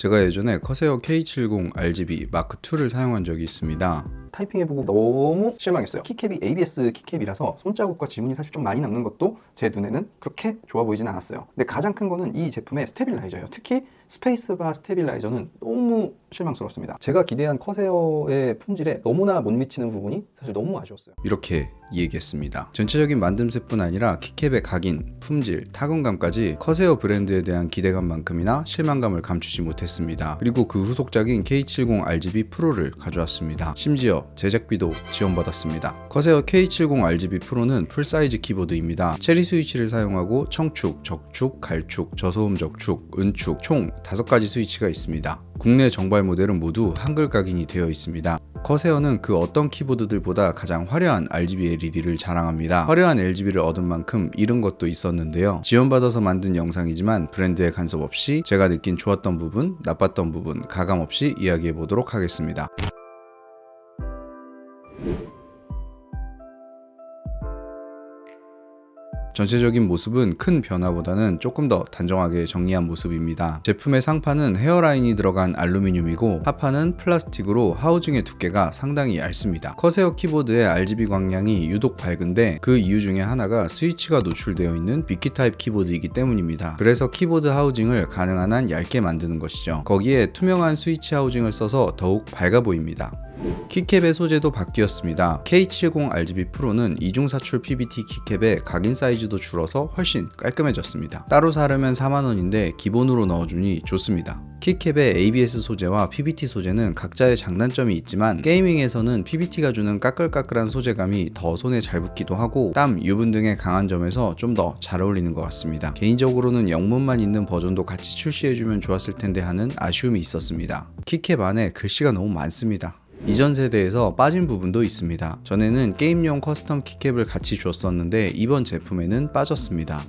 제가 예전에 커세어 K70 RGB 마크2를 사용한 적이 있습니다. 타이핑해보고 너무 실망했어요. 키캡이 ABS 키캡이라서 손자국과 지문이 사실 좀 많이 남는 것도 제 눈에는 그렇게 좋아 보이진 않았어요. 근데 가장 큰 거는 이 제품의 스테빌라이저예요. 특히 스페이스바 스테빌라이저는 너무 실망스럽습니다. 제가 기대한 커세어의 품질에 너무나 못 미치는 부분이 사실 너무 아쉬웠어요. 이렇게 얘기했습니다. 전체적인 만듦새뿐 아니라 키캡의 각인, 품질, 타건감까지 커세어 브랜드에 대한 기대감만큼이나 실망감을 감추지 못했습니다. 그리고 그 후속작인 K70 RGB 프로를 가져왔습니다. 심지어 제작비도 지원받았습니다. 커세어 K70 RGB 프로는 풀사이즈 키보드입니다. 체리 스위치를 사용하고 청축, 적축, 갈축, 저소음 적축, 은축 총 5가지 스위치가 있습니다. 국내 정발 모델은 모두 한글 각인이 되어 있습니다. 커세어는 그 어떤 키보드들보다 가장 화려한 RGB LED를 자랑합니다. 화려한 RGB를 얻은 만큼 잃은 것도 있었는데요. 지원받아서 만든 영상이지만 브랜드의 간섭 없이 제가 느낀 좋았던 부분, 나빴던 부분 가감 없이 이야기해 보도록 하겠습니다. 전체적인 모습은 큰 변화보다는 조금 더 단정하게 정리한 모습입니다. 제품의 상판은 헤어라인이 들어간 알루미늄이고 하판은 플라스틱으로 하우징의 두께가 상당히 얇습니다. 커세어 키보드의 RGB 광량이 유독 밝은데 그 이유 중에 하나가 스위치가 노출되어 있는 빅키 타입 키보드이기 때문입니다. 그래서 키보드 하우징을 가능한 한 얇게 만드는 것이죠. 거기에 투명한 스위치 하우징을 써서 더욱 밝아 보입니다. 키캡의 소재도 바뀌었습니다. K70 RGB 프로는 이중 사출 PBT 키캡에 각인 사이즈도 줄어서 훨씬 깔끔해졌습니다. 따로 사려면 40,000원인데 기본으로 넣어주니 좋습니다. 키캡의 ABS 소재와 PBT 소재는 각자의 장단점이 있지만 게이밍에서는 PBT가 주는 까끌까끌한 소재감이 더 손에 잘 붙기도 하고 땀, 유분 등의 강한 점에서 좀 더 잘 어울리는 것 같습니다. 개인적으로는 영문만 있는 버전도 같이 출시해주면 좋았을 텐데 하는 아쉬움이 있었습니다. 키캡 안에 글씨가 너무 많습니다. 이전 세대에서 빠진 부분도 있습니다. 전에는 게임용 커스텀 키캡을 같이 줬었는데 이번 제품에는 빠졌습니다.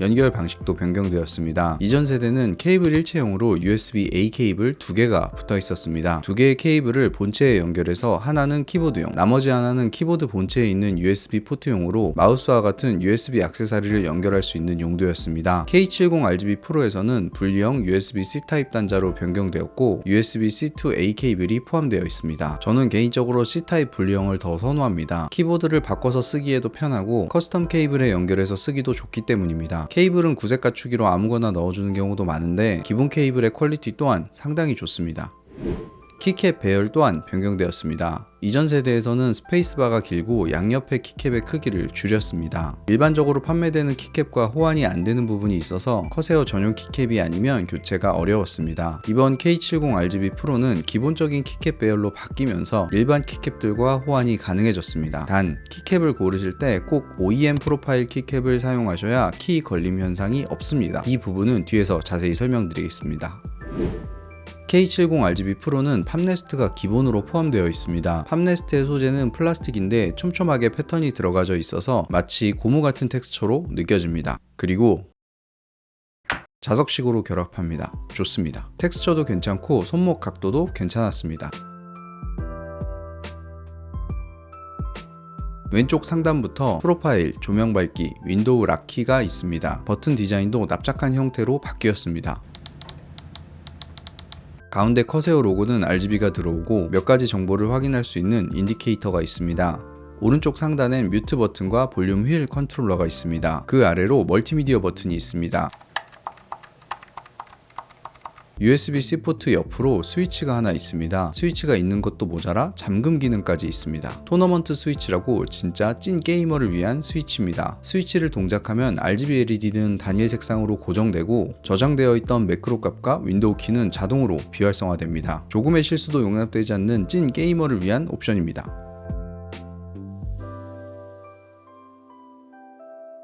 연결 방식도 변경되었습니다. 이전 세대는 케이블 일체형으로 USB-A 케이블 2개가 붙어 있었습니다. 2개의 케이블을 본체에 연결해서 하나는 키보드용, 나머지 하나는 키보드 본체에 있는 USB 포트용으로 마우스와 같은 USB 액세서리를 연결할 수 있는 용도였습니다. K70 RGB 프로에서는 분리형 USB-C 타입 단자로 변경되었고 USB-C to A 케이블이 포함되어 있습니다. 저는 개인적으로 C타입 분리형을 더 선호합니다. 키보드를 바꿔서 쓰기에도 편하고 커스텀 케이블에 연결해서 쓰기도 좋기 때문입니다. 케이블은 구색 갖추기로 아무거나 넣어주는 경우도 많은데 기본 케이블의 퀄리티 또한 상당히 좋습니다. 키캡 배열 또한 변경되었습니다. 이전 세대에서는 스페이스바가 길고 양옆의 키캡의 크기를 줄였습니다. 일반적으로 판매되는 키캡과 호환이 안 되는 부분이 있어서 커세어 전용 키캡이 아니면 교체가 어려웠습니다. 이번 K70 RGB 프로는 기본적인 키캡 배열로 바뀌면서 일반 키캡들과 호환이 가능해졌습니다. 단, 키캡을 고르실 때 꼭 OEM 프로파일 키캡을 사용하셔야 키 걸림 현상이 없습니다. 이 부분은 뒤에서 자세히 설명드리겠습니다. K70 RGB 프로는 팝네스트가 기본으로 포함되어 있습니다. 팝네스트의 소재는 플라스틱인데 촘촘하게 패턴이 들어가져 있어서 마치 고무 같은 텍스처로 느껴집니다. 그리고 자석식으로 결합합니다. 좋습니다. 텍스처도 괜찮고 손목 각도도 괜찮았습니다. 왼쪽 상단부터 프로파일, 조명 밝기, 윈도우 락키가 있습니다. 버튼 디자인도 납작한 형태로 바뀌었습니다. 가운데 커세어 로고는 RGB가 들어오고 몇 가지 정보를 확인할 수 있는 인디케이터가 있습니다. 오른쪽 상단엔 뮤트 버튼과 볼륨 휠 컨트롤러가 있습니다. 그 아래로 멀티미디어 버튼이 있습니다. USB-C 포트 옆으로 스위치가 하나 있습니다. 스위치가 있는 것도 모자라 잠금 기능까지 있습니다. 토너먼트 스위치라고 진짜 찐 게이머를 위한 스위치입니다. 스위치를 동작하면 RGB LED는 단일 색상으로 고정되고 저장되어 있던 매크로 값과 윈도우 키는 자동으로 비활성화됩니다. 조금의 실수도 용납되지 않는 찐 게이머를 위한 옵션입니다.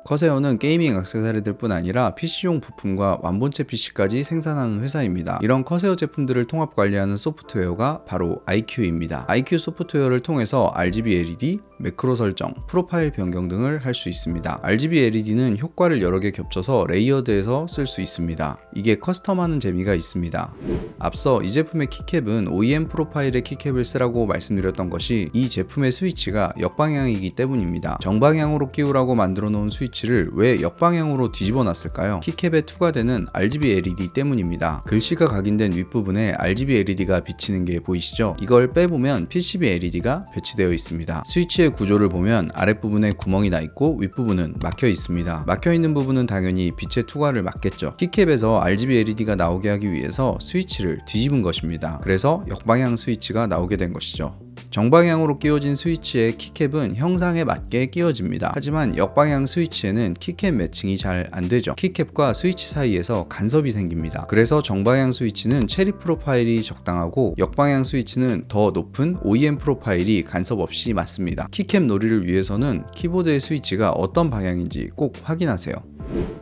커세어는 게이밍 액세서리들 뿐 아니라 PC용 부품과 완본체 PC까지 생산하는 회사입니다. 이런 커세어 제품들을 통합 관리하는 소프트웨어가 바로 IQ입니다. IQ 소프트웨어를 통해서 RGB LED, 매크로 설정, 프로파일 변경 등을 할 수 있습니다. RGB LED는 효과를 여러 개 겹쳐서 레이어드해서 쓸 수 있습니다. 이게 커스텀하는 재미가 있습니다. 앞서 이 제품의 키캡은 OEM 프로파일의 키캡을 쓰라고 말씀드렸던 것이 이 제품의 스위치가 역방향이기 때문입니다. 정방향으로 끼우라고 만들어 놓은 스위치 스위치를 왜 역방향으로 뒤집어 놨을까요? 키캡에 투과되는 RGB LED 때문입니다. 글씨가 각인된 윗부분에 RGB LED가 비치는 게 보이시죠? 이걸 빼보면 PCB LED가 배치되어 있습니다. 스위치의 구조를 보면 아랫부분에 구멍이 나 있고 윗부분은 막혀 있습니다. 막혀 있는 부분은 당연히 빛의 투과를 막겠죠. 키캡에서 RGB LED가 나오게 하기 위해서 스위치를 뒤집은 것입니다. 그래서 역방향 스위치가 나오게 된 것이죠. 정방향으로 끼워진 스위치의 키캡은 형상에 맞게 끼워집니다. 하지만 역방향 스위치에는 키캡 매칭이 잘 안되죠. 키캡과 스위치 사이에서 간섭이 생깁니다. 그래서 정방향 스위치는 체리 프로파일이 적당하고 역방향 스위치는 더 높은 OEM 프로파일이 간섭 없이 맞습니다. 키캡 놀이를 위해서는 키보드의 스위치가 어떤 방향인지 꼭 확인하세요.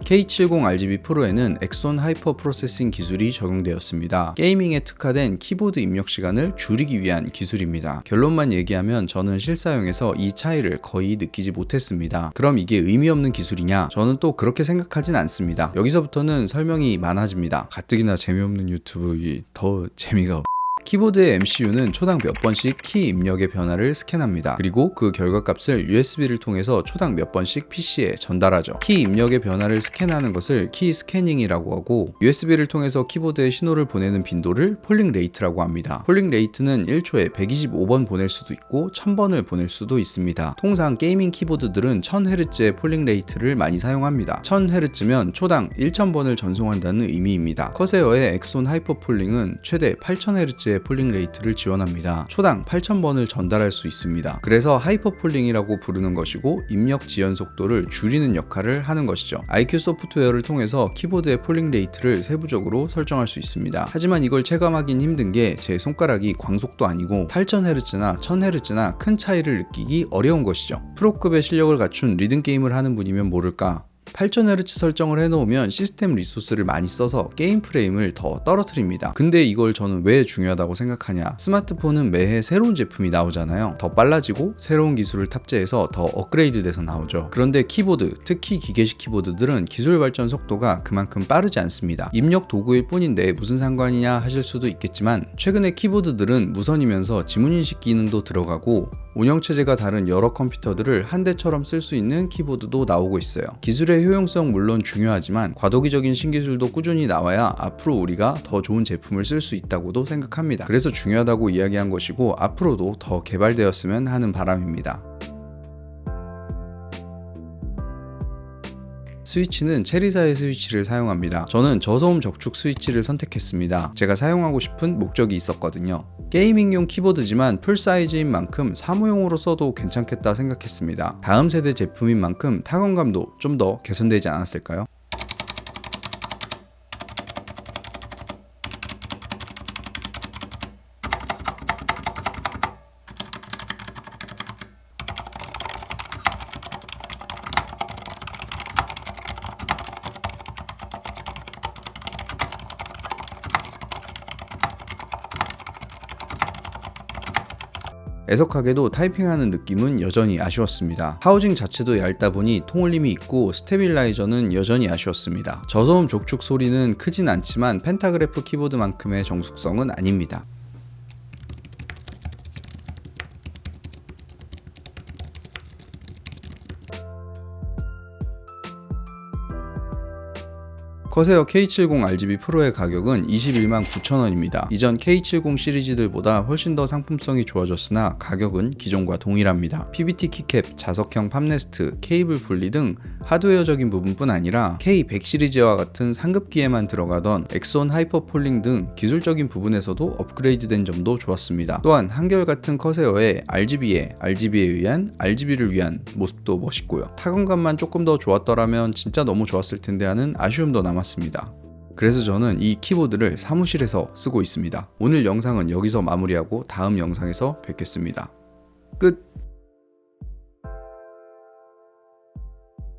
K70RGB 프로에는 엑손 하이퍼 프로세싱 기술이 적용되었습니다. 게이밍에 특화된 키보드 입력 시간을 줄이기 위한 기술입니다. 결론만 얘기하면 저는 실사용에서 이 차이를 거의 느끼지 못했습니다. 그럼 이게 의미 없는 기술이냐? 저는 또 그렇게 생각하진 않습니다. 여기서부터는 설명이 많아집니다. 가뜩이나 재미없는 유튜브이 더 재미가 키보드의 MCU는 초당 몇 번씩 키 입력의 변화를 스캔합니다. 그리고 그 결과값을 USB를 통해서 초당 몇 번씩 PC에 전달하죠. 키 입력의 변화를 스캔하는 것을 키 스캐닝이라고 하고 USB를 통해서 키보드에 신호를 보내는 빈도를 폴링 레이트라고 합니다. 폴링 레이트는 1초에 125번 보낼 수도 있고 1000번을 보낼 수도 있습니다. 통상 게이밍 키보드들은 1000Hz의 폴링 레이트를 많이 사용합니다. 1000Hz면 초당 1000번을 전송한다는 의미입니다. 커세어의 엑손 하이퍼 폴링은 최대 8000Hz의 폴링 레이트를 지원합니다. 초당 8000번을 전달할 수 있습니다. 그래서 하이퍼 폴링이라고 부르는 것이고 입력 지연 속도를 줄이는 역할을 하는 것이죠. IQ 소프트웨어를 통해서 키보드의 폴링 레이트를 세부적으로 설정할 수 있습니다. 하지만 이걸 체감하긴 힘든 게 제 손가락이 광속도 아니고 8000Hz나 1000Hz나 큰 차이를 느끼기 어려운 것이죠. 프로급의 실력을 갖춘 리듬 게임을 하는 분이면 모를까 8000Hz 설정을 해놓으면 시스템 리소스를 많이 써서 게임 프레임을 더 떨어뜨립니다. 근데 이걸 저는 왜 중요하다고 생각하냐? 스마트폰은 매해 새로운 제품이 나오잖아요. 더 빨라지고 새로운 기술을 탑재해서 더 업그레이드 돼서 나오죠. 그런데 키보드, 특히 기계식 키보드들은 기술 발전 속도가 그만큼 빠르지 않습니다. 입력 도구일 뿐인데 무슨 상관이냐 하실 수도 있겠지만 최근에 키보드들은 무선이면서 지문인식 기능도 들어가고 운영체제가 다른 여러 컴퓨터들을 한 대처럼 쓸 수 있는 키보드도 나오고 있어요. 기술의 효용성 물론 중요하지만 과도기적인 신기술도 꾸준히 나와야 앞으로 우리가 더 좋은 제품을 쓸 수 있다고도 생각합니다. 그래서 중요하다고 이야기한 것이고 앞으로도 더 개발되었으면 하는 바람입니다. 스위치는 체리사의 스위치를 사용합니다. 저는 저소음 적축 스위치를 선택했습니다. 제가 사용하고 싶은 목적이 있었거든요. 게이밍용 키보드지만 풀사이즈인 만큼 사무용으로 써도 괜찮겠다 생각했습니다. 다음 세대 제품인 만큼 타건감도 좀 더 개선되지 않았을까요? 애석하게도 타이핑하는 느낌은 여전히 아쉬웠습니다. 하우징 자체도 얇다 보니 통울림이 있고 스테빌라이저는 여전히 아쉬웠습니다. 저소음 족축 소리는 크진 않지만 펜타그래프 키보드만큼의 정숙성은 아닙니다. 커세어 K70RGB 프로의 가격은 219,000원입니다. 이전 K70 시리즈들보다 훨씬 더 상품성이 좋아졌으나 가격은 기존과 동일합니다. PBT 키캡, 자석형 팝네스트, 케이블 분리 등 하드웨어적인 부분뿐 아니라 K100 시리즈와 같은 상급기에만 들어가던 엑손 하이퍼 폴링 등 기술적인 부분에서도 업그레이드된 점도 좋았습니다. 또한 한결같은 커세어의 RGB에 의한 RGB를 위한 모습도 멋있고요. 타건감만 조금 더 좋았더라면 진짜 너무 좋았을 텐데 하는 아쉬움도 남았습니다. 그래서 저는 이 키보드를 사무실에서 쓰고 있습니다. 오늘 영상은 여기서 마무리하고 다음 영상에서 뵙겠습니다. 끝!